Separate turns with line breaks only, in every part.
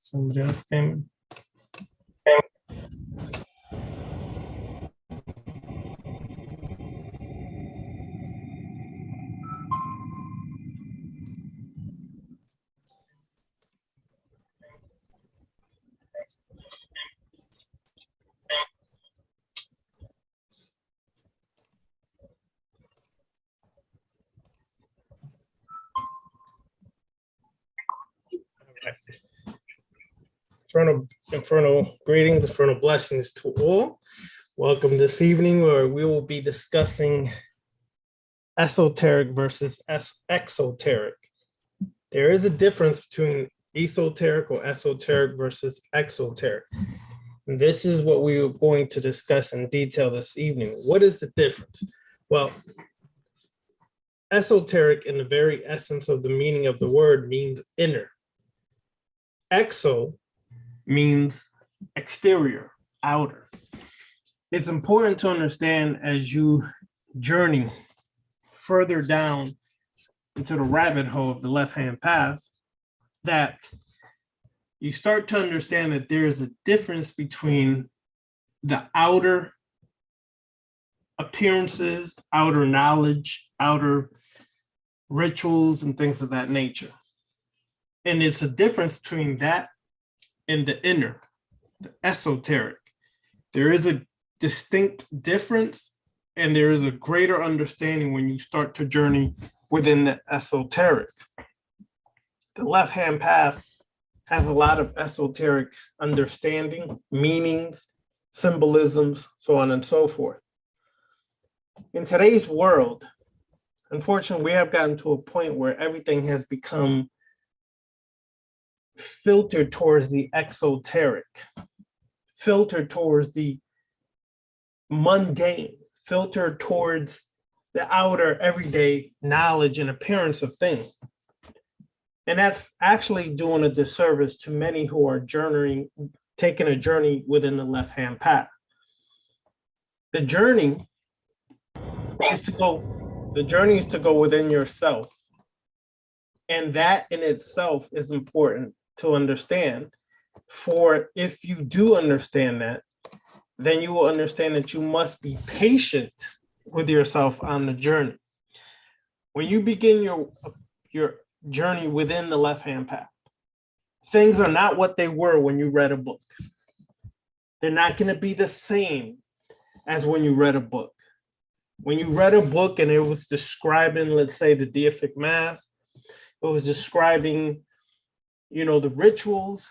Somebody else came. Infernal greetings, infernal blessings to all. Welcome this evening, where we will be discussing esoteric versus exoteric. There is a difference between esoteric or esoteric versus exoteric. And this is what we are going to discuss in detail this evening. What is the difference? Well, esoteric, in the very essence of the meaning of the word, means inner. Exo means exterior, outer. It's important to understand as you journey further down into the rabbit hole of the left-hand path that you start to understand that there's a difference between the outer appearances, outer knowledge, outer rituals, and things of that nature. And it's a difference between that and the inner, the esoteric. There is a distinct difference, and there is a greater understanding when you start to journey within the esoteric. The left-hand path has a lot of esoteric understanding, meanings, symbolisms, so on and so forth. In today's world, unfortunately, we have gotten to a point where everything has become filtered towards the exoteric, filtered towards the mundane, filtered towards the outer everyday knowledge and appearance of things. And that's actually doing a disservice to many who are taking a journey within the left-hand path. The journey is to go within yourself. And that in itself is important to understand. For if you do understand that, then you will understand that you must be patient with yourself on the journey. When you begin your journey within the left-hand path, things are not what they were when you read a book. They're not going to be the same as when you read a book. When you read a book and it was describing, let's say, the deific mass, it was describing, the rituals.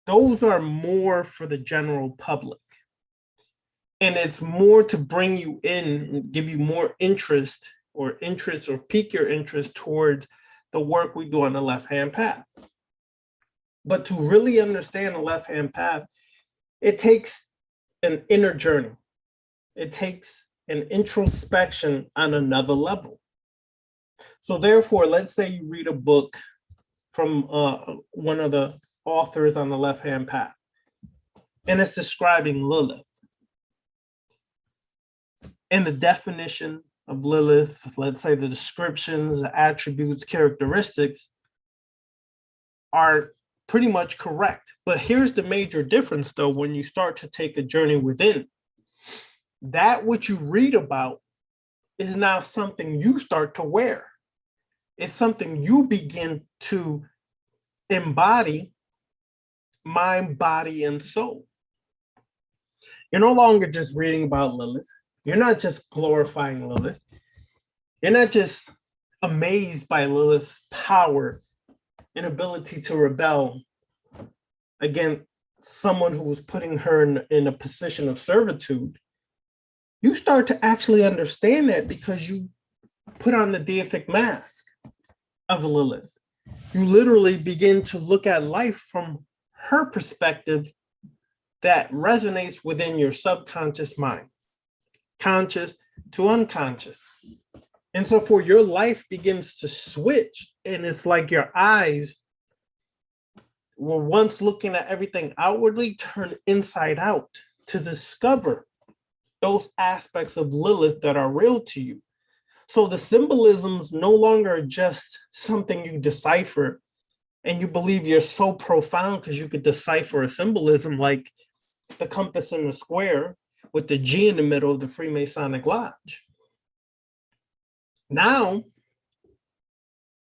Those are more for the general public. And it's more to bring you in and give you more interest or pique your interest towards the work we do on the left-hand path. But to really understand the left-hand path, it takes an inner journey. It takes an introspection on another level. So therefore, let's say you read a book from one of the authors on the left-hand path, and it's describing Lilith. And the definition of Lilith, let's say the descriptions, the attributes, characteristics are pretty much correct. But here's the major difference, though, when you start to take a journey within. That which you read about is now something you start to wear. It's something you begin to embody, mind, body, and soul. You're no longer just reading about Lilith. You're not just glorifying Lilith. You're not just amazed by Lilith's power and ability to rebel against someone who was putting her in a position of servitude. You start to actually understand that because you put on the deific mask of Lilith. You literally begin to look at life from her perspective that resonates within your subconscious mind, conscious to unconscious. And so for your life begins to switch, and it's like your eyes were once looking at everything outwardly, turn inside out to discover those aspects of Lilith that are real to you. So the symbolisms no longer just something you decipher and you believe you're so profound because you could decipher a symbolism like the compass in the square with the G in the middle of the Freemasonic Lodge. Now,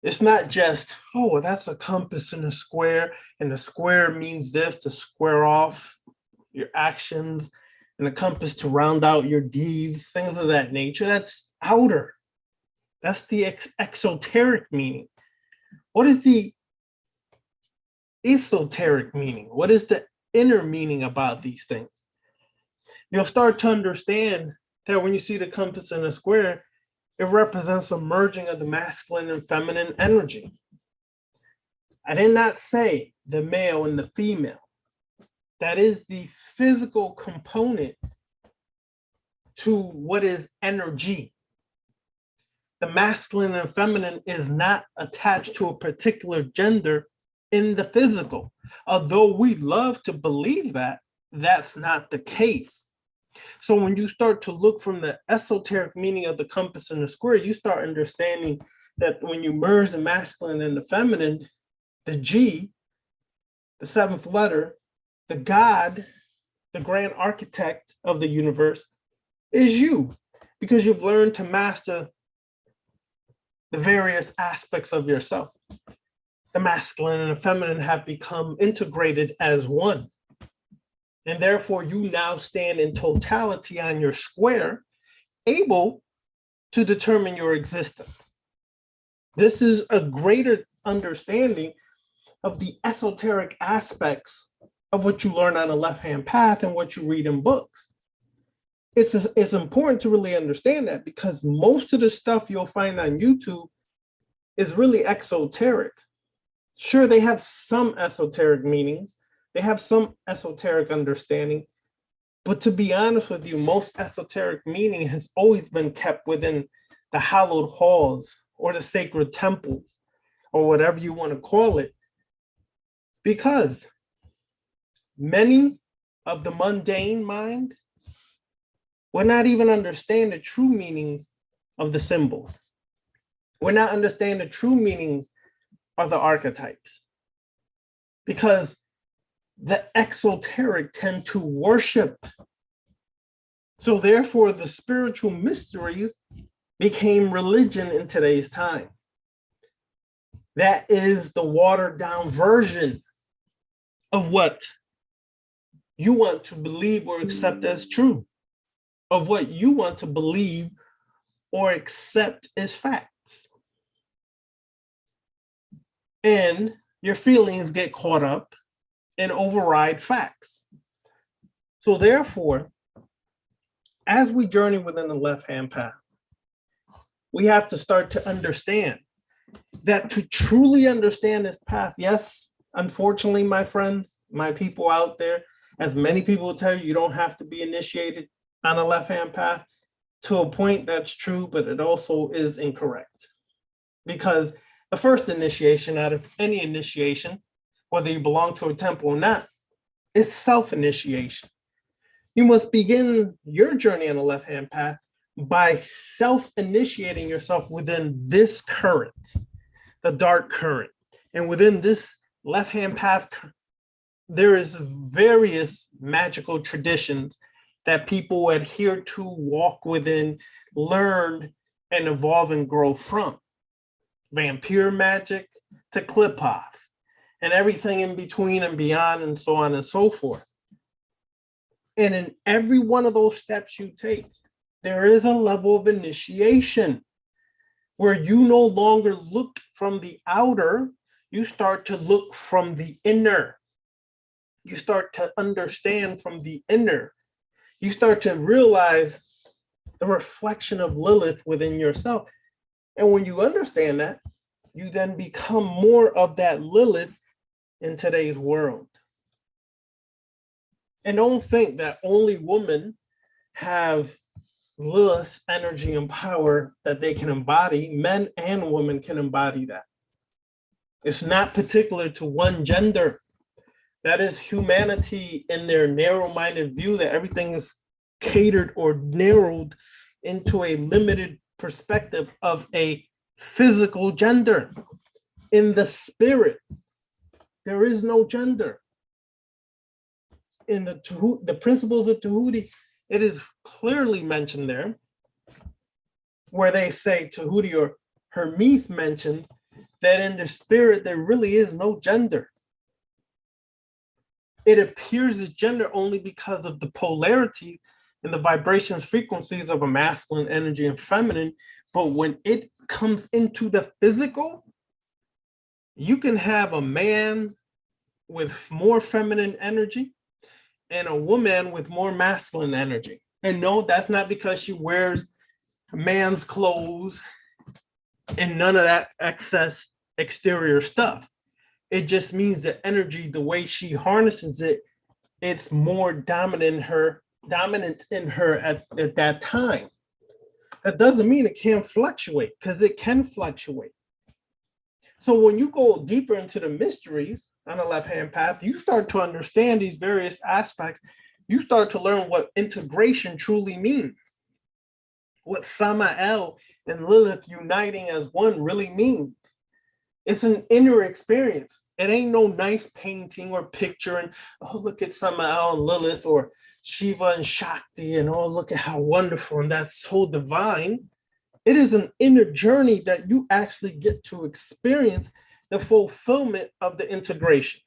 it's not just, oh, well, that's a compass in a square, and the square means this to square off your actions, and a compass to round out your deeds, things of that nature. That's outer. That's the exoteric meaning. What is the esoteric meaning? What is the inner meaning about these things? You'll start to understand that when you see the compass in a square, it represents a merging of the masculine and feminine energy. I did not say the male and the female. That is the physical component to what is energy. The masculine and feminine is not attached to a particular gender in the physical. Although we love to believe that, that's not the case. So when you start to look from the esoteric meaning of the compass and the square, you start understanding that when you merge the masculine and the feminine, the G, the seventh letter, the God, the grand architect of the universe, is you, because you've learned to master the various aspects of yourself. The masculine and the feminine have become integrated as one. And therefore, you now stand in totality on your square, able to determine your existence. This is a greater understanding of the esoteric aspects of what you learn on the left-hand path and what you read in books. It's important to really understand that, because most of the stuff you'll find on YouTube is really exoteric. Sure, they have some esoteric meanings, they have some esoteric understanding, but to be honest with you, most esoteric meaning has always been kept within the hallowed halls or the sacred temples, or whatever you want to call it, because many of the mundane mind will not even understand the true meanings of the symbols. Will not understand the true meanings of the archetypes, because the exoteric tend to worship. So therefore, the spiritual mysteries became religion in today's time. That is the watered down version of what you want to believe or accept as true, of what you want to believe or accept as facts. And your feelings get caught up and override facts. So therefore, as we journey within the left-hand path, we have to start to understand that to truly understand this path, yes, unfortunately, my friends, my people out there, as many people will tell you, you don't have to be initiated on a left-hand path. To a point, that's true, but it also is incorrect. Because the first initiation out of any initiation, whether you belong to a temple or not, is self-initiation. You must begin your journey on the left-hand path by self-initiating yourself within this current, the dark current. And within this left-hand path, there is various magical traditions that people adhere to, walk within, learn, and evolve and grow from. Vampire magic to clip-off, and everything in between and beyond, and so on and so forth. And in every one of those steps you take, there is a level of initiation where you no longer look from the outer, you start to look from the inner. You start to understand from the inner. You start to realize the reflection of Lilith within yourself. And when you understand that, you then become more of that Lilith in today's world. And don't think that only women have Lilith's energy and power that they can embody. Men and women can embody that. It's not particular to one gender. That is humanity in their narrow-minded view that everything is catered or narrowed into a limited perspective of a physical gender. In the spirit, There is no gender. In the principles of Tahuti, it is clearly mentioned there, where they say Tahuti or Hermes mentions that in the spirit there really is no gender. It appears as gender only because of the polarities and the vibrations, frequencies of a masculine energy and feminine. But when it comes into the physical, you can have a man with more feminine energy and a woman with more masculine energy. And no, that's not because she wears man's clothes and none of that excess exterior stuff. It just means the energy, the way she harnesses it, it's more dominant in her at that time. That doesn't mean it can't fluctuate, because it can fluctuate. So when you go deeper into the mysteries on the left-hand path, you start to understand these various aspects. You start to learn what integration truly means. What Samael and Lilith uniting as one really means. It's an inner experience. It ain't no nice painting or picture and, oh, look at Samael and Lilith or Shiva and Shakti and, oh, look at how wonderful and that's so divine. It is an inner journey that you actually get to experience the fulfillment of the integration.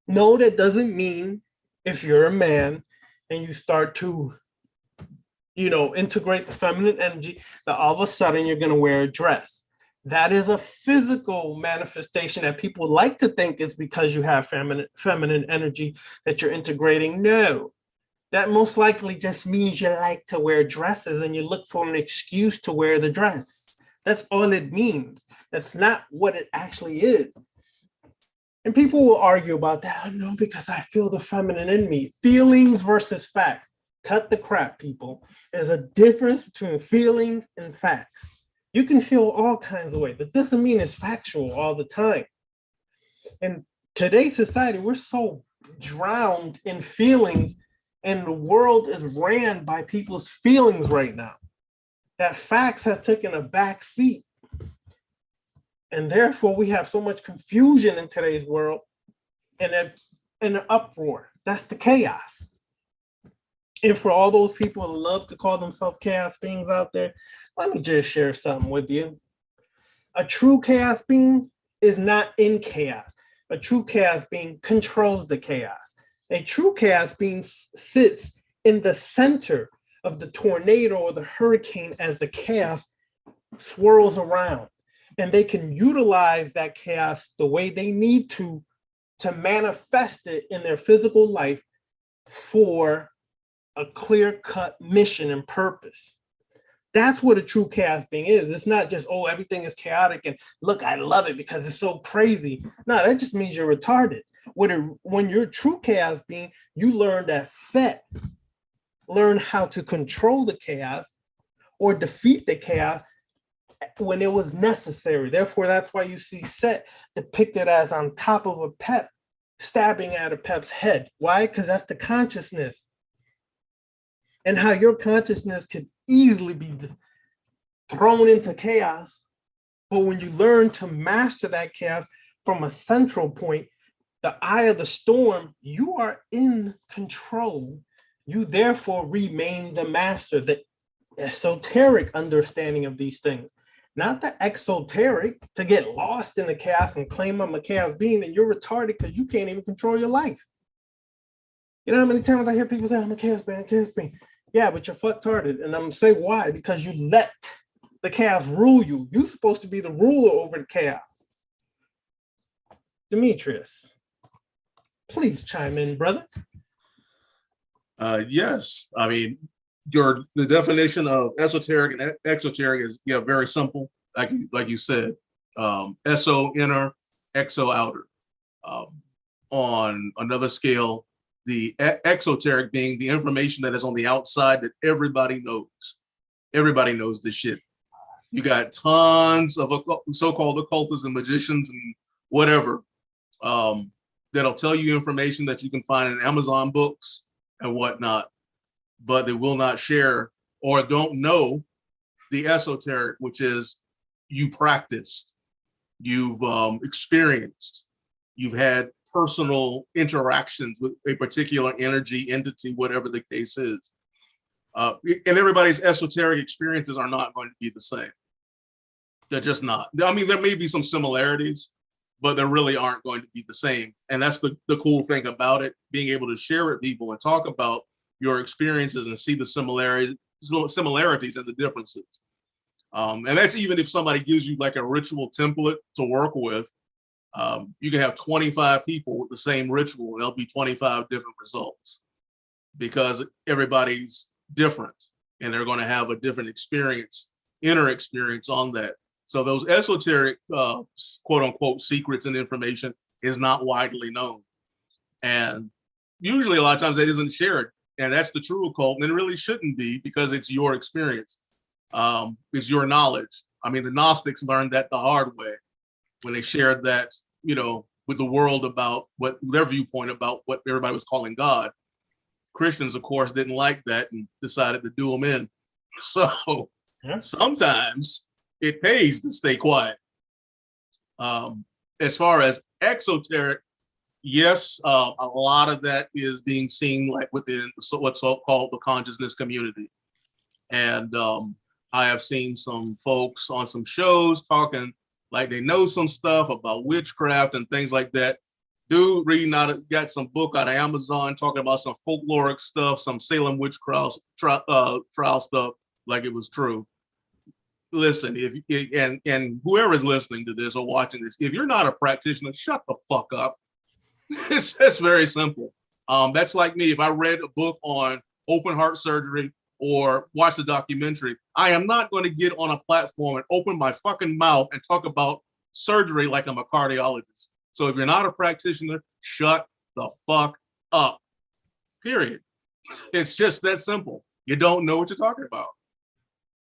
No, that doesn't mean if you're a man and you start to, integrate the feminine energy, that all of a sudden you're going to wear a dress. That is a physical manifestation that people like to think is because you have feminine energy that you're integrating. No, that most likely just means you like to wear dresses and you look for an excuse to wear the dress. That's all it means. That's not what it actually is. And people will argue about that. Oh, no, because I feel the feminine in me. Feelings versus facts. Cut the crap, people. There's a difference between feelings and facts. You can feel all kinds of ways. That doesn't mean it's factual all the time. In today's society, we're so drowned in feelings, and the world is ran by people's feelings right now, that facts have taken a back seat. And therefore, we have so much confusion in today's world, and it's an uproar. That's the chaos. And for all those people who love to call themselves chaos beings out there, let me just share something with you. A true chaos being is not in chaos. A true chaos being controls the chaos. A true chaos being sits in the center of the tornado or the hurricane as the chaos swirls around. And they can utilize that chaos the way they need to manifest it in their physical life for a clear-cut mission and purpose. That's what a true chaos being is. It's not just, oh, everything is chaotic and look, I love it because it's so crazy. No, that just means you're retarded. When you're a true chaos being, you learn that set, learn how to control the chaos or defeat the chaos when it was necessary. Therefore, that's why you see Set depicted as on top of a pep, stabbing at a pep's head. Why? Because that's the consciousness. And how your consciousness could easily be thrown into chaos. But when you learn to master that chaos from a central point, the eye of the storm, you are in control. You therefore remain the master, the esoteric understanding of these things. Not the exoteric, to get lost in the chaos and claim I'm a chaos being, and you're retarded because you can't even control your life. You know how many times I hear people say, I'm a chaos being. Yeah, but you're fucktarded. And I'm gonna say why? Because you let the chaos rule you. You're supposed to be the ruler over the chaos. Demetrius, please chime in, brother.
Yes, I mean, the definition of esoteric and exoteric is very simple, like you said. Eso inner, exo outer. On another scale, the exoteric being the information that is on the outside that everybody knows. Everybody knows this shit. You got tons of so-called occultists and magicians and whatever that'll tell you information that you can find in Amazon books and whatnot, but they will not share or don't know the esoteric, which is you practiced you've experienced, you've had personal interactions with a particular energy, entity, whatever the case is. And everybody's esoteric experiences are not going to be the same. They're just not. I mean, there may be some similarities, but they really aren't going to be the same. And that's the cool thing about it, being able to share with people and talk about your experiences and see the similarities and the differences. And that's even if somebody gives you like a ritual template to work with. You can have 25 people with the same ritual and there'll be 25 different results because everybody's different and they're going to have a different experience, inner experience on that. So those esoteric, quote unquote, secrets and information is not widely known. And usually a lot of times that isn't shared. And that's the true occult. And it really shouldn't be because it's your experience. It's your knowledge. I mean, the Gnostics learned that the hard way when they shared that, you know, with the world about what their viewpoint about what everybody was calling God. Christians, of course, didn't like that and decided to do them in. So sometimes it pays to stay quiet. As far as exoteric, yes, a lot of that is being seen like within what's called the consciousness community. And I have seen some folks on some shows talking like they know some stuff about witchcraft and things like that. Dude got some book out of Amazon talking about some folkloric stuff, some Salem witchcraft trial stuff like it was true. Listen, and whoever is listening to this or watching this, if you're not a practitioner, shut the fuck up. It's very simple. That's like me. If I read a book on open heart surgery or watch the documentary, I am not going to get on a platform and open my fucking mouth and talk about surgery like I'm a cardiologist. So if you're not a practitioner, shut the fuck up. Period. It's just that simple. You don't know what you're talking about.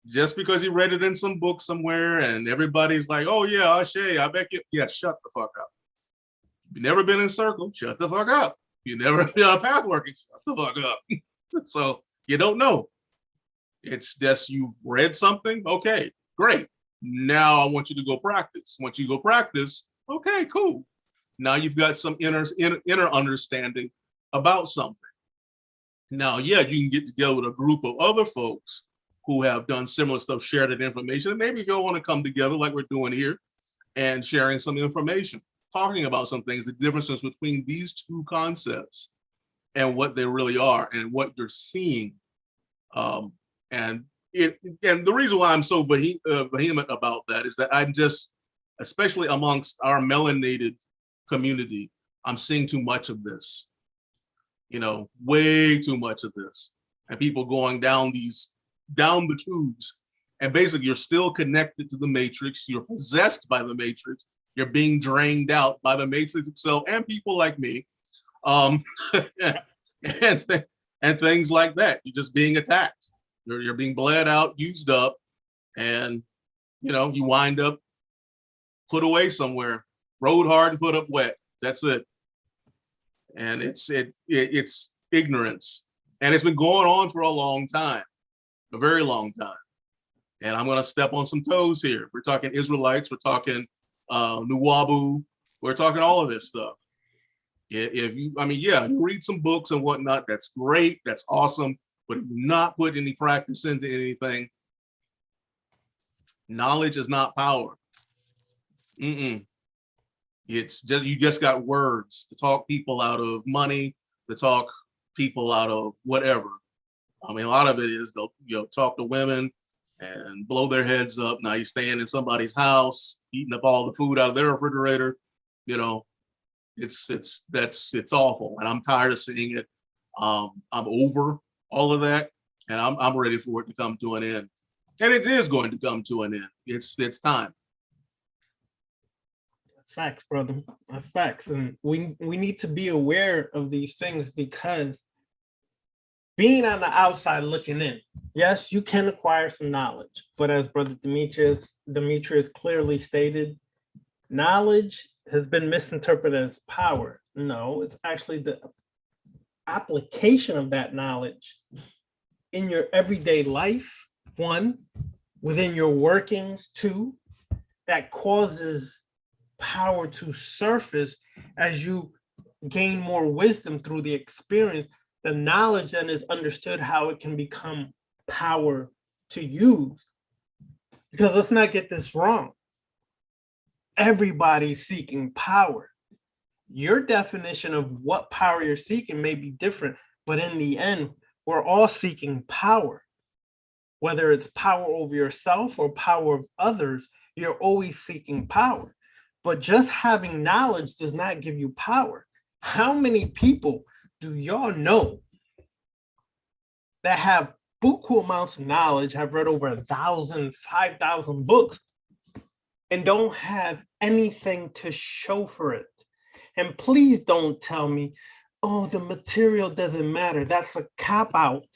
Just because you read it in some book somewhere and everybody's like, oh yeah, Ashe, I bet you. Yeah, shut the fuck up. You've never been in circle, shut the fuck up. You never been on path working, shut the fuck up. So you don't know. It's just you've read something, okay, great. Now I want you to go practice. Once you go practice, okay, cool. Now you've got some inner understanding about something. Now, yeah, you can get together with a group of other folks who have done similar stuff, share that information. And maybe if you want to come together like we're doing here and sharing some information, talking about some things, the differences between these two concepts and what they really are and what you're seeing. And the reason why I'm so vehement about that is that I'm just, especially amongst our melanated community, I'm seeing too much of this, you know, way too much of this, and people going down the tubes, and basically you're still connected to the matrix, you're possessed by the matrix, you're being drained out by the matrix itself and people like me, and things like that. You're just being attacked. You're being bled out, used up, and you know, you wind up put away somewhere, rode hard and put up wet. That's it. And it's ignorance, and it's been going on for a long time, a very long time. And I'm going to step on some toes here. We're talking Israelites, we're talking Nuwabu, we're talking all of this stuff. If you, I mean, yeah, you read some books and whatnot, that's great, that's awesome. But if you're not putting any practice into anything, knowledge is not power. It's just, you just got words to talk people out of money, to talk people out of whatever. I mean, a lot of it is they'll, you know, talk to women and blow their heads up. Now you're staying in somebody's house, eating up all the food out of their refrigerator. You know, it's awful, and I'm tired of seeing it. I'm over all of that, and I'm ready for it to come to an end. And it is going to come to an end. It's time.
That's facts, brother. That's facts. And we need to be aware of these things, because being on the outside looking in, yes, you can acquire some knowledge. But as Brother Demetrius clearly stated, knowledge has been misinterpreted as power. No, it's actually the application of that knowledge in your everyday life, one, within your workings, two, that causes power to surface as you gain more wisdom through the experience. The knowledge then is understood how it can become power to use. Because let's not get this wrong. Everybody's seeking power. Your definition of what power you're seeking may be different, but in the end, we're all seeking power. Whether it's power over yourself or power of others, you're always seeking power. But just having knowledge does not give you power. How many people do y'all know that have buku amounts of knowledge, have read over 1,000, 5,000 books, and don't have anything to show for it? And please don't tell me, oh, the material doesn't matter. That's a cop-out,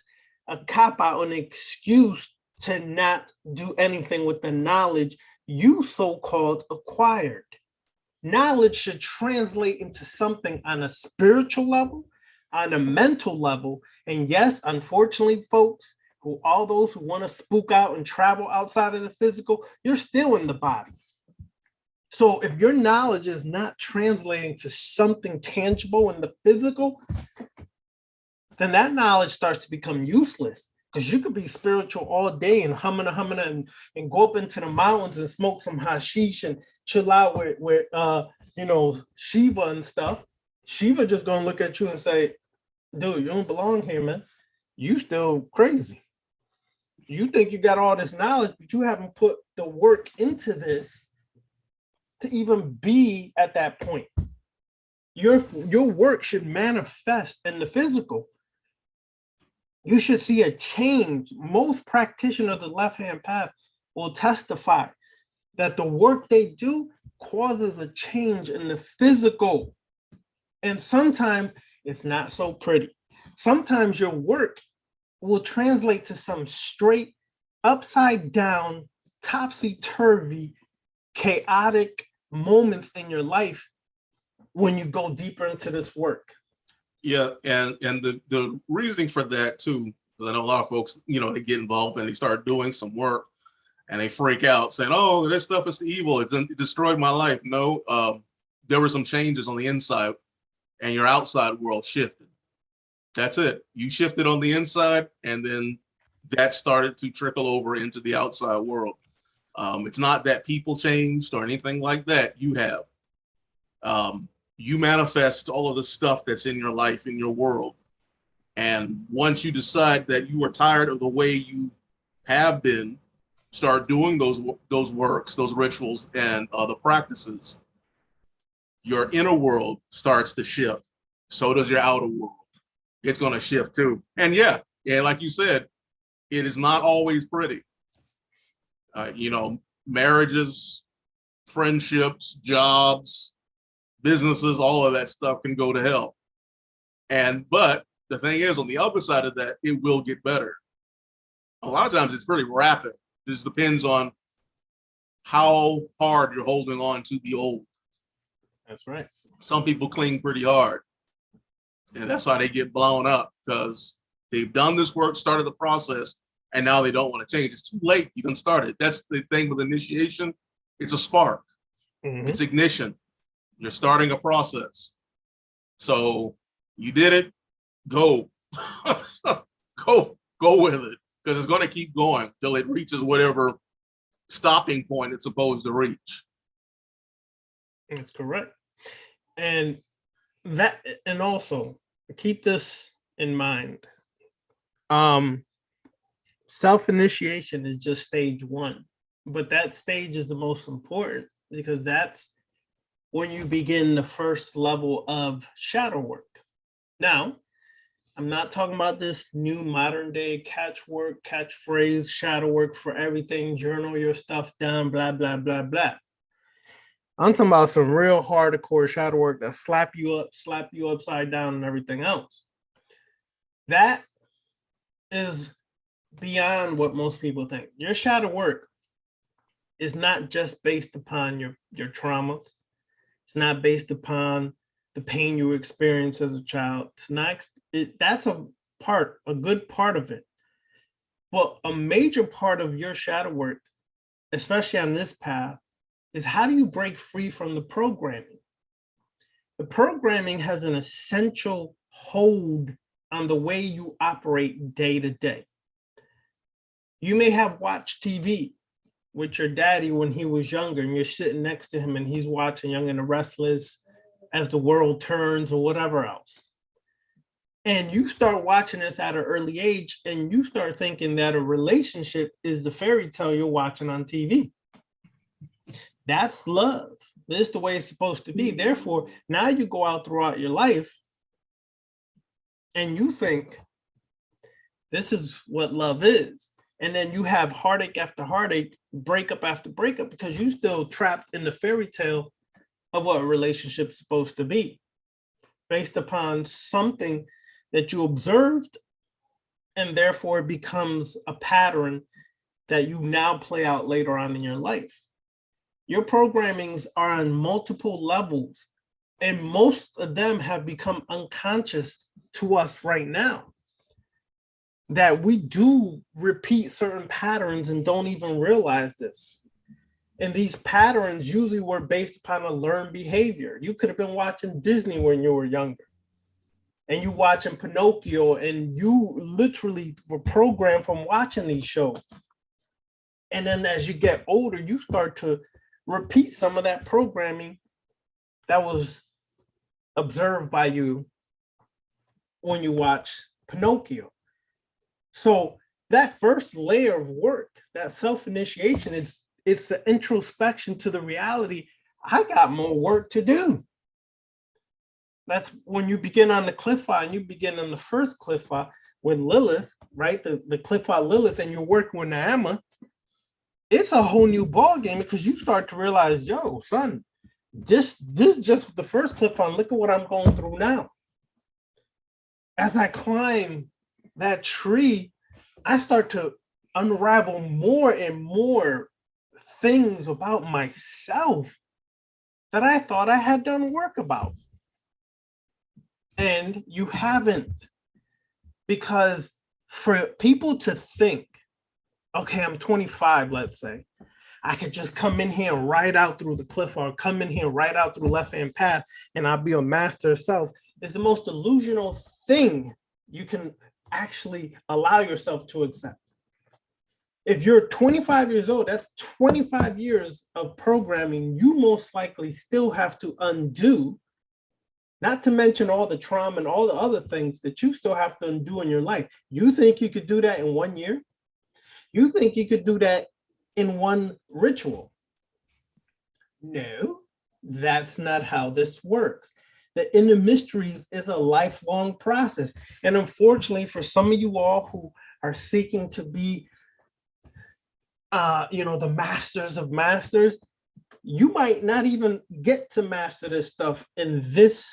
an excuse to not do anything with the knowledge you so-called acquired. Knowledge should translate into something on a spiritual level, on a mental level. And yes, unfortunately, folks, all those who want to spook out and travel outside of the physical, you're still in the body. So if your knowledge is not translating to something tangible in the physical, then that knowledge starts to become useless, because you could be spiritual all day and humming and go up into the mountains and smoke some hashish and chill out with Shiva and stuff. Shiva just gonna look at you and say, dude, you don't belong here, man. You still crazy. You think you got all this knowledge, but you haven't put the work into this to even be at that point. Your work should manifest in the physical. You should see a change. Most practitioners of the left-hand path will testify that the work they do causes a change in the physical. And sometimes it's not so pretty. Sometimes your work will translate to some straight, upside down, topsy-turvy, chaotic moments in your life when you go deeper into this work.
Yeah, and the reasoning for that too, because I know a lot of folks, they get involved and they start doing some work and they freak out saying, oh, this stuff is evil, it destroyed my life. No, there were some changes on the inside and your outside world shifted. That's it. You shifted on the inside, and then that started to trickle over into the outside world. It's not that people changed or anything like that. You have. You manifest all of the stuff that's in your life, in your world. And once you decide that you are tired of the way you have been, start doing those works, those rituals, and the practices, your inner world starts to shift. So does your outer world. It's going to shift too. And yeah, like you said, it is not always pretty. Marriages, friendships, jobs, businesses, all of that stuff can go to hell. But the thing is, on the other side of that, it will get better. A lot of times it's pretty rapid. This depends on how hard you're holding on to the old.
That's right.
Some people cling pretty hard, and that's why they get blown up, because they've done this work, started the process, and now they don't want to change. It's too late. You done started. That's the thing with initiation. It's a spark. Mm-hmm. It's ignition. You're starting a process. So you did it. Go. Go with it, because it's going to keep going till it reaches whatever stopping point it's supposed to reach.
That's correct. And also keep this in mind. Self-initiation is just stage one, but that stage is the most important, because that's when you begin the first level of shadow work. Now, I'm not talking about this new modern day catchphrase, shadow work for everything, journal your stuff down, blah, blah, blah, blah. I'm talking about some real hardcore shadow work that slap you upside down and everything else. That is beyond what most people think. Your shadow work is not just based upon your traumas. It's not based upon the pain you experienced as a child. It's not. That's a good part of it. But a major part of your shadow work, especially on this path, is how do you break free from the programming? The programming has an essential hold on the way you operate day to day. You may have watched TV with your daddy when he was younger, and you're sitting next to him and he's watching Young and the Restless, As the World Turns, or whatever else. And you start watching this at an early age, and you start thinking that a relationship is the fairy tale you're watching on TV. That's love. This is the way it's supposed to be. Therefore, now you go out throughout your life and you think this is what love is. And then you have heartache after heartache, breakup after breakup, because you're still trapped in the fairy tale of what a relationship is supposed to be, based upon something that you observed, and therefore it becomes a pattern that you now play out later on in your life. Your programmings are on multiple levels, and most of them have become unconscious to us right now. That we do repeat certain patterns and don't even realize this. And these patterns usually were based upon a learned behavior. You could have been watching Disney when you were younger, and you watching Pinocchio, and you literally were programmed from watching these shows. And then as you get older, you start to repeat some of that programming that was observed by you when you watch Pinocchio. So that first layer of work, that self-initiation, it's the introspection to the reality. I got more work to do. That's when you begin on the cliff-eye, and you begin on the first cliff-eye with Lilith, right? The cliff-eye Lilith, and you're working with Naama. It's a whole new ball game, because you start to realize, yo, son, this just the first cliff-eye. Look at what I'm going through now. As I climb that tree, I start to unravel more and more things about myself that I thought I had done work about. And you haven't. Because for people to think, okay, I'm 25, let's say, I could just come in here and ride out through the cliff, or come in here and ride out through left-hand path, and I'll be a master of self, is the most delusional thing you can actually allow yourself to accept. If you're 25 years old, that's 25 years of programming you most likely still have to undo, not to mention all the trauma and all the other things that you still have to undo in your life. You think you could do that in 1 year? You think you could do that in one ritual? No, that's not how this works. The inner mysteries is a lifelong process. And unfortunately, for some of you all who are seeking to be, the masters of masters, you might not even get to master this stuff in this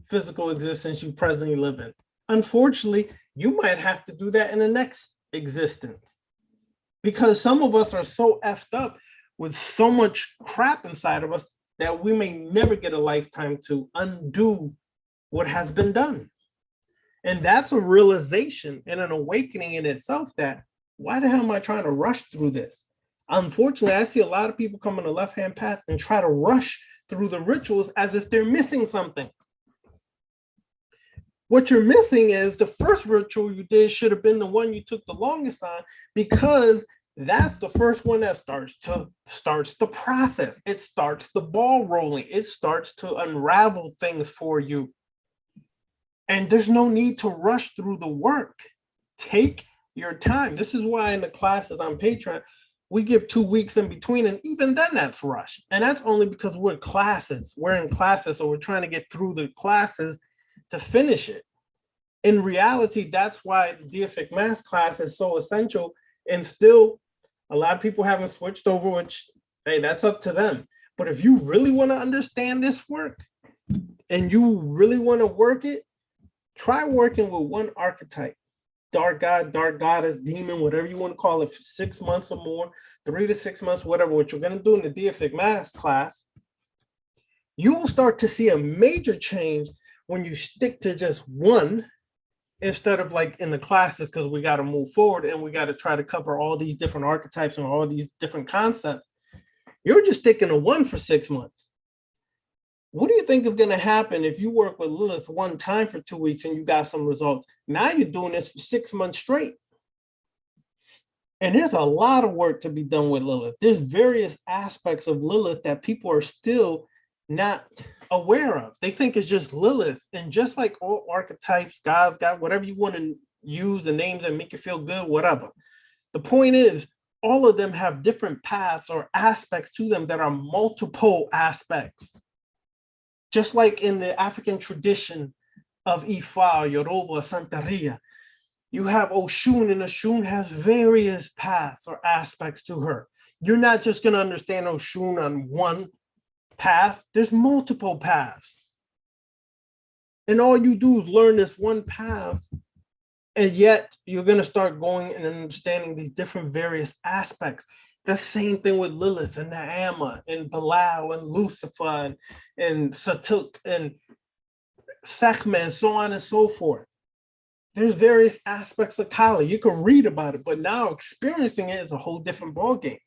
physical existence you presently live in. Unfortunately, you might have to do that in the next existence, because some of us are so effed up with so much crap inside of us that we may never get a lifetime to undo what has been done. And that's a realization and an awakening in itself, that why the hell am I trying to rush through this? Unfortunately, I see a lot of people come on the left-hand path and try to rush through the rituals as if they're missing something. What you're missing is the first ritual you did should have been the one you took the longest on, because that's the first one that starts the process. It starts the ball rolling. It starts to unravel things for you. And there's no need to rush through the work. Take your time. This is why in the classes on Patreon, we give 2 weeks in between, and even then that's rushed. And that's only because we're in classes, so we're trying to get through the classes to finish it. In reality, that's why the deific mass class is so essential, and still a lot of people haven't switched over, which, hey, that's up to them. But if you really want to understand this work and you really want to work it, try working with one archetype. Dark god, dark goddess, demon, whatever you want to call it, for 6 months or more, 3 to 6 months, whatever, what you're going to do in the deific mass class, you will start to see a major change when you stick to just one, instead of like in the classes, because we got to move forward and we got to try to cover all these different archetypes and all these different concepts. You're just sticking to one for 6 months. What do you think is going to happen if you work with Lilith one time for 2 weeks and you got some results? Now you're doing this for 6 months straight. And there's a lot of work to be done with Lilith. There's various aspects of Lilith that people are still not aware of. They think it's just Lilith. And just like all archetypes, gods, God, whatever you want to use the names that make you feel good, whatever. The point is, all of them have different paths or aspects to them that are multiple aspects. Just like in the African tradition of Ifa, Yoruba, Santeria, you have Oshun, and Oshun has various paths or aspects to her. You're not just going to understand Oshun on one path. There's multiple paths. And all you do is learn this one path, and yet you're going to start going and understanding these different various aspects. The same thing with Lilith and Naama and Belial and Lucifer and Satuk and Sekhmet and so on and so forth. There's various aspects of Kali. You can read about it, but now experiencing it is a whole different ballgame.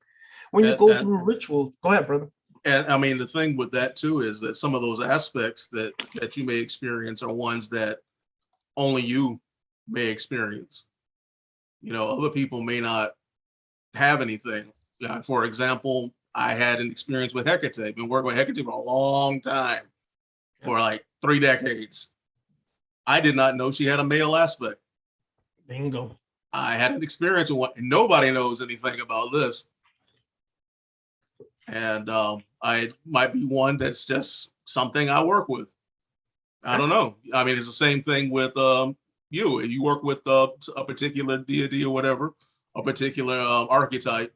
When you go through rituals, go ahead, brother.
And I mean, the thing with that too is that some of those aspects that you may experience are ones that only you may experience. You know, other people may not have anything. For example, I had an experience with Hecate. Been working with Hecate for a long time, for like 3 decades. I did not know she had a male aspect.
Bingo.
I had an experience with one, and nobody knows anything about this. And I might be one that's just something I work with. I don't know. I mean, it's the same thing with you. You work with a particular deity or whatever, a particular archetype,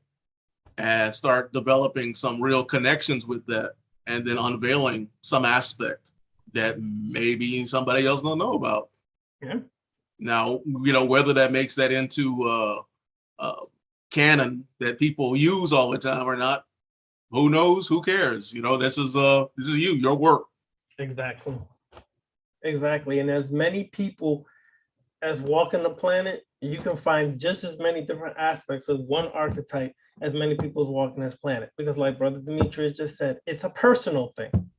and start developing some real connections with that, and then unveiling some aspect that maybe somebody else don't know about.
Yeah.
Now, you know, whether that makes that into canon that people use all the time or not, who knows? Who cares? You know, this is you, your work.
Exactly. Exactly. And as many people as walking the planet, you can find just as many different aspects of one archetype as many people as walking this planet. Because like Brother Demetrius just said, it's a personal thing.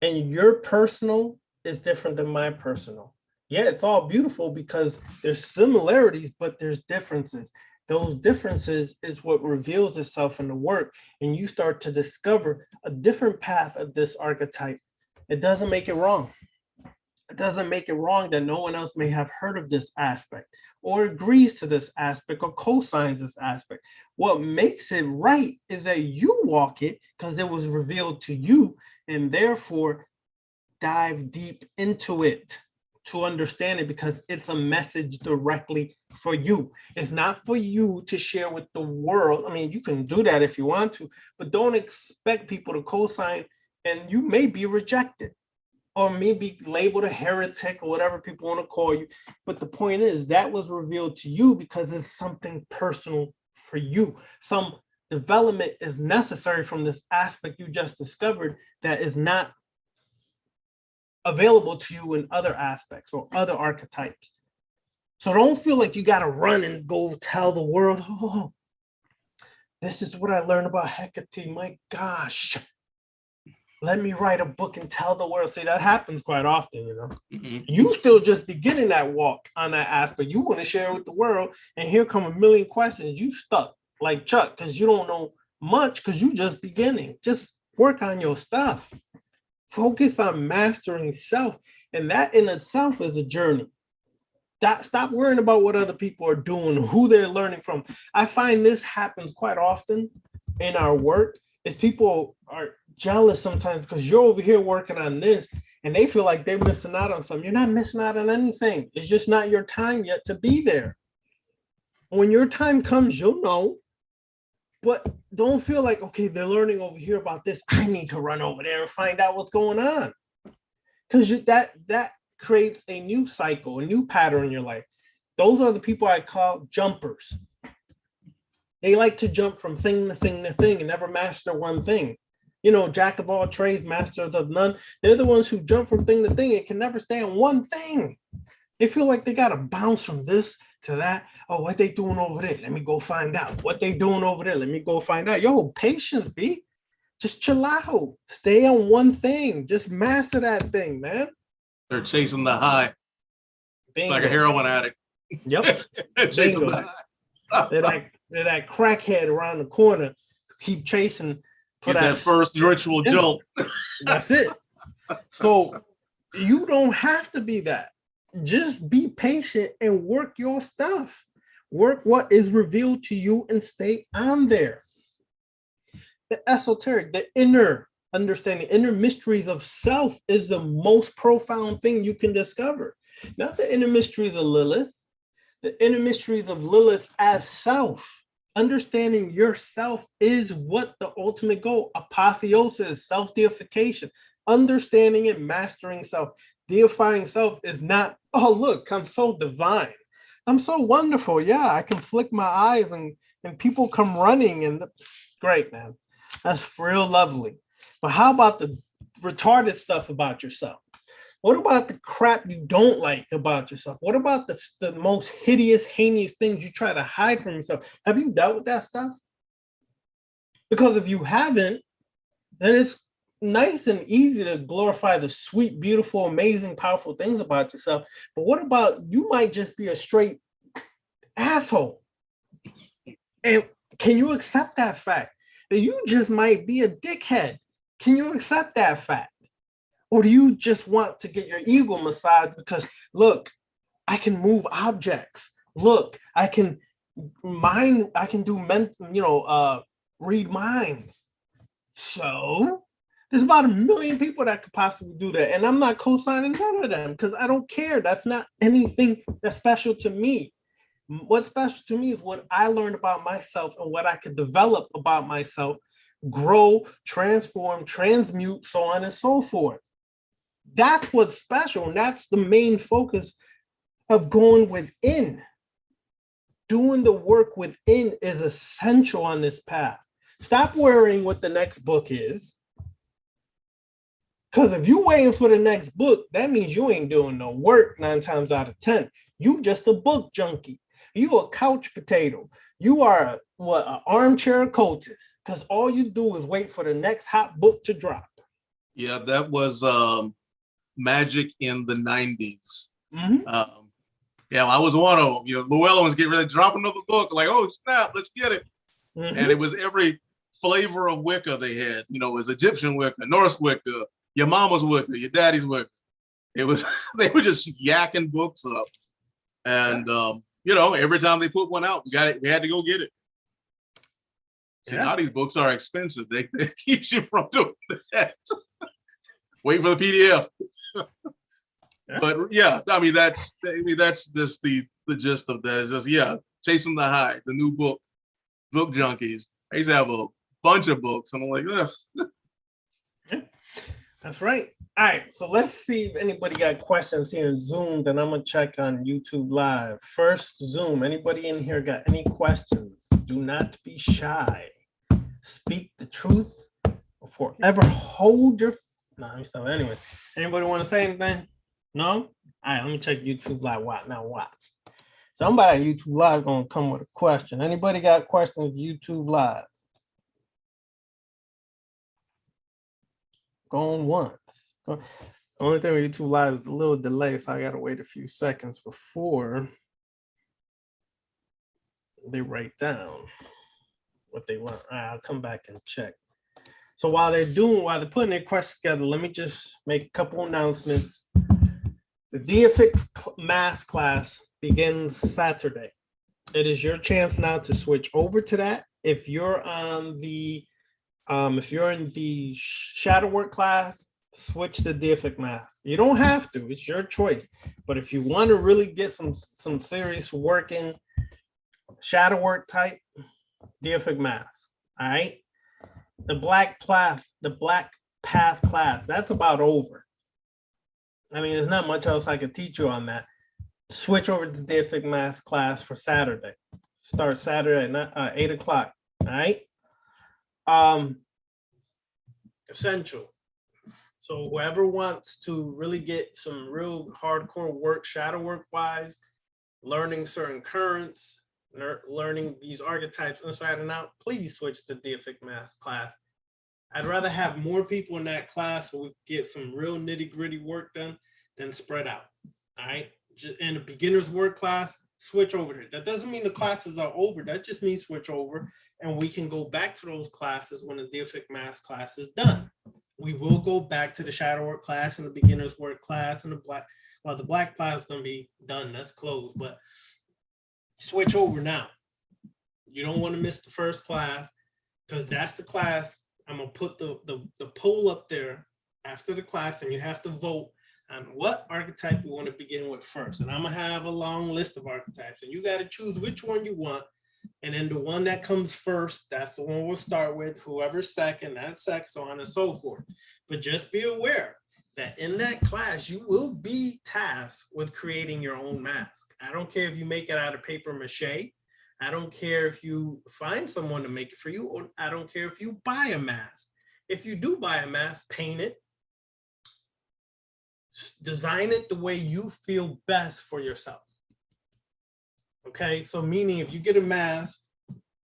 And your personal is different than my personal. Yeah, it's all beautiful because there's similarities, but there's differences. Those differences is what reveals itself in the work. And you start to discover a different path of this archetype. It doesn't make it wrong. It doesn't make it wrong that no one else may have heard of this aspect or agrees to this aspect or co-signs this aspect. What makes it right is that you walk it because it was revealed to you, and therefore dive deep into it to understand it, because it's a message directly for you. It's not for you to share with the world. I mean, you can do that if you want to, but don't expect people to co-sign, and you may be rejected or maybe labeled a heretic or whatever people want to call you. But the point is that was revealed to you because it's something personal for you. Some development is necessary from this aspect you just discovered that is not available to you in other aspects or other archetypes. So don't feel like you got to run and go tell the world, oh, this is what I learned about Hecate. My gosh, let me write a book and tell the world. See, that happens quite often, you know. Mm-hmm. You still just beginning that walk on that aspect. You want to share it with the world, and here come a million questions. You stuck like Chuck because you don't know much because you just beginning. Just work on your stuff. Focus on mastering self, and that in itself is a journey. Stop worrying about what other people are doing, who they're learning from. I find this happens quite often in our work, is people are jealous sometimes because you're over here working on this and they feel like they're missing out on something. You're not missing out on anything. It's just not your time yet to be there. When your time comes, you'll know. But don't feel like, okay, they're learning over here about this. I need to run over there and find out what's going on. Because that creates a new cycle, a new pattern in your life. Those are the people I call jumpers. They like to jump from thing to thing to thing and never master one thing. You know, jack of all trades, masters of none. They're the ones who jump from thing to thing and can never stay on one thing. They feel like they got to bounce from this to that. Oh, what they doing over there? Let me go find out. What they doing over there? Let me go find out. Yo, patience, B. Just chill out. Stay on one thing. Just master that thing, man.
They're chasing the high. It's like a
Bingo.
heroin addict.
Yep.
Chasing
Bingo.
the high.
They're that crackhead around the corner. Keep chasing for
Get that first ritual
Yeah.
jolt.
That's it. So you don't have to be that. Just be patient and work your stuff. Work what is revealed to you and stay on there. The esoteric, the inner understanding, inner mysteries of self is the most profound thing you can discover. Not the inner mysteries of Lilith, the inner mysteries of Lilith as self. Understanding yourself is what the ultimate goal, apotheosis, self-deification, understanding and mastering self. Deifying self is not, oh, look, I'm so divine. I'm so wonderful. Yeah, I can flick my eyes and people come running and great, man. That's real lovely. But how about the retarded stuff about yourself? What about the crap you don't like about yourself? What about the most hideous, heinous things you try to hide from yourself? Have you dealt with that stuff? Because if you haven't, then it's nice and easy to glorify the sweet, beautiful, amazing, powerful things about yourself. But what about you might just be a straight asshole? And can you accept that fact? That you just might be a dickhead? Can you accept that fact? Or do you just want to get your ego massaged because, look, I can move objects. Look, I can read minds. So there's about 1 million people that could possibly do that. And I'm not co-signing none of them because I don't care. That's not anything that's special to me. What's special to me is what I learned about myself and what I could develop about myself, grow, transform, transmute, so on and so forth. That's what's special. And that's the main focus of going within. Doing the work within is essential on this path. Stop worrying what the next book is. Because if you're waiting for the next book, that means you ain't doing no work 9 times out of 10. You just a book junkie. You a couch potato. You are an armchair occultist. Because all you do is wait for the next hot book to drop.
Yeah, that was magic in the 90s.
Mm-hmm.
Yeah, I was one of them. Llewellyn was getting ready to drop another book. Like, oh snap, let's get it.
Mm-hmm.
And it was every flavor of Wicca they had. It was Egyptian Wicca, Norse Wicca, your mama's Wicca, your daddy's Wicca. It was they were just yakking books up. And every time they put one out, we had to go get it. See, now these books are expensive. They keep you from doing that. Wait for the PDF. But yeah, I mean that's just the gist of that. Is just chasing the high, the new book junkies. I used to have a bunch of books, and I'm like, ugh.
Yeah, that's right. All right, so let's see if anybody got questions here in Zoom. Then I'm gonna check on YouTube Live. First Zoom. Anybody in here got any questions? Do not be shy. Speak the truth. Forever hold your. No, I'm still. Anyways, anybody want to say anything? No? All right, let me check YouTube Live. Watch. Somebody on YouTube Live gonna come with a question. Anybody got questions? YouTube Live. Going once. The only thing with YouTube Live is a little delay, so I gotta wait a few seconds before they write down what they want. All right, I'll come back and check. So while they're putting their questions together, let me just make a couple announcements. The deific math class begins Saturday. It is your chance now to switch over to that. If you're on the, if you're in the shadow work class, switch to deific math. You don't have to; it's your choice. But if you want to really get some serious working shadow work type, deific math. All right. The black path class, that's about over. I mean, there's not much else I could teach you on that. Switch over to deific math class for Saturday. Start Saturday at 8 o'clock. All right. Essential. So whoever wants to really get some real hardcore work, shadow work wise, learning certain currents, learning these archetypes inside and out, please switch to Deific Math class. I'd rather have more people in that class so we get some real nitty gritty work done than spread out. All right. In the beginner's work class, switch over there. That doesn't mean the classes are over. That just means switch over and we can go back to those classes when the Deific Math class is done. We will go back to the shadow work class and the beginner's work class and the black class is going to be done. That's closed, but switch over now. You don't want to miss the first class because that's the class. I'm going to put the poll up there after the class and you have to vote on what archetype you want to begin with first. And I'm going to have a long list of archetypes and you got to choose which one you want. And then the one that comes first, that's the one we'll start with. Whoever's second, that's second, so on and so forth. But just be aware that in that class, you will be tasked with creating your own mask. I don't care if you make it out of paper mache. I don't care if you find someone to make it for you, or I don't care if you buy a mask. If you do buy a mask, paint it. Design it the way you feel best for yourself. Okay, so meaning if you get a mask,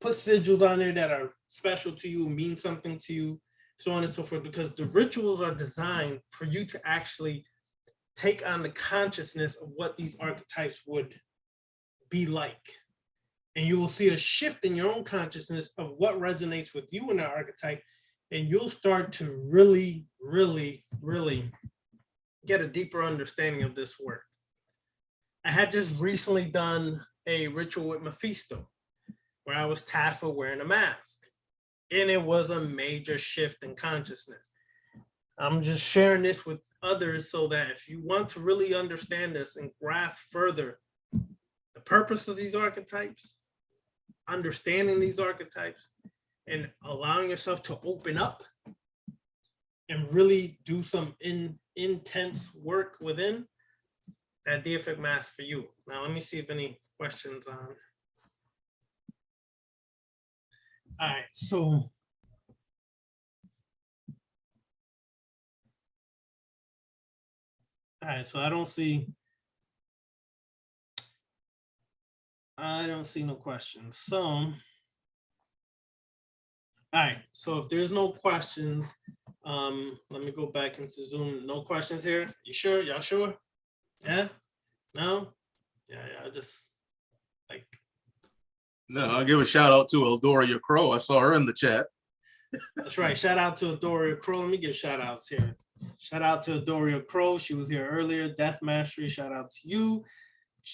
put sigils on there that are special to you, mean something to you, so on and so forth, because the rituals are designed for you to actually take on the consciousness of what these archetypes would be like. And you will see a shift in your own consciousness of what resonates with you in that archetype. And you'll start to really, really, really get a deeper understanding of this work. I had just recently done a ritual with Mephisto where I was tasked with wearing a mask. And it was a major shift in consciousness. I'm just sharing this with others so that if you want to really understand this and grasp further the purpose of these archetypes, understanding these archetypes, and allowing yourself to open up and really do some intense work within, that Deific Mask for you. Now, let me see if any questions on. All right, so I don't see no questions. So, all right, so if there's no questions, let me go back into Zoom. No questions here. You sure? Y'all sure? Yeah? No? Yeah, just like.
No, I'll give a shout out to Eldoria Crow. I saw her in the chat.
That's right. Shout out to Eldoria Crow. Let me give shout outs here. Shout out to Eldoria Crow. She was here earlier. Death Mastery. Shout out to you.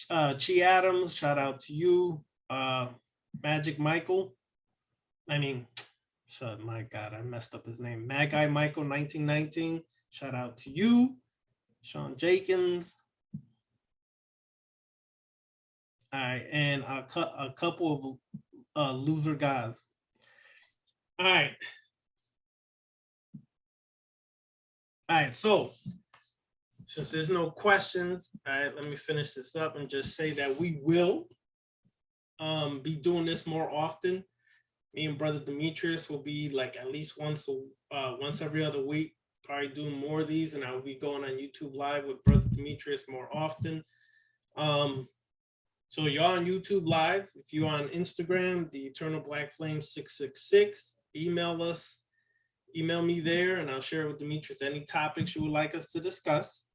Chi Adams. Shout out to you. Magic Michael. My God, I messed up his name. Magi Michael 1919. Shout out to you. Sean Jenkins. All right, and a couple of loser guys. All right. All right, so since there's no questions, all right, let me finish this up and just say that we will be doing this more often. Me and Brother Demetrius will be like at least once every other week, probably doing more of these, and I will be going on YouTube Live with Brother Demetrius more often. So y'all on YouTube Live, if you're on Instagram, the Eternal Black Flame 666, email us, email me there, and I'll share with Demetrius any topics you would like us to discuss.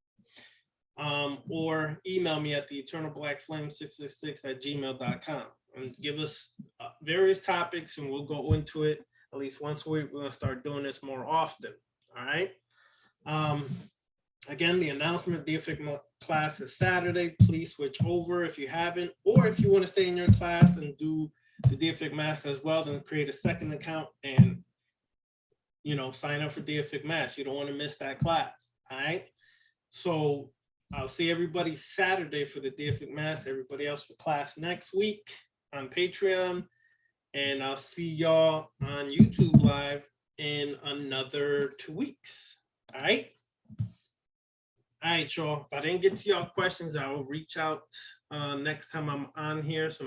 Or email me at the Eternal Black Flame 666 at gmail.com and give us various topics, and we'll go into it at least once a week. We're going to start doing this more often. All right. Again, the announcement, Deific class is Saturday. Please switch over if you haven't, or if you want to stay in your class and do the Deific Mass as well, then create a second account and, sign up for Deific Mass. You don't want to miss that class. All right. So I'll see everybody Saturday for the Deific Mass, everybody else for class next week on Patreon. And I'll see y'all on YouTube Live in another 2 weeks. All right. All right, y'all. If I didn't get to y'all questions, I will reach out next time I'm on here. So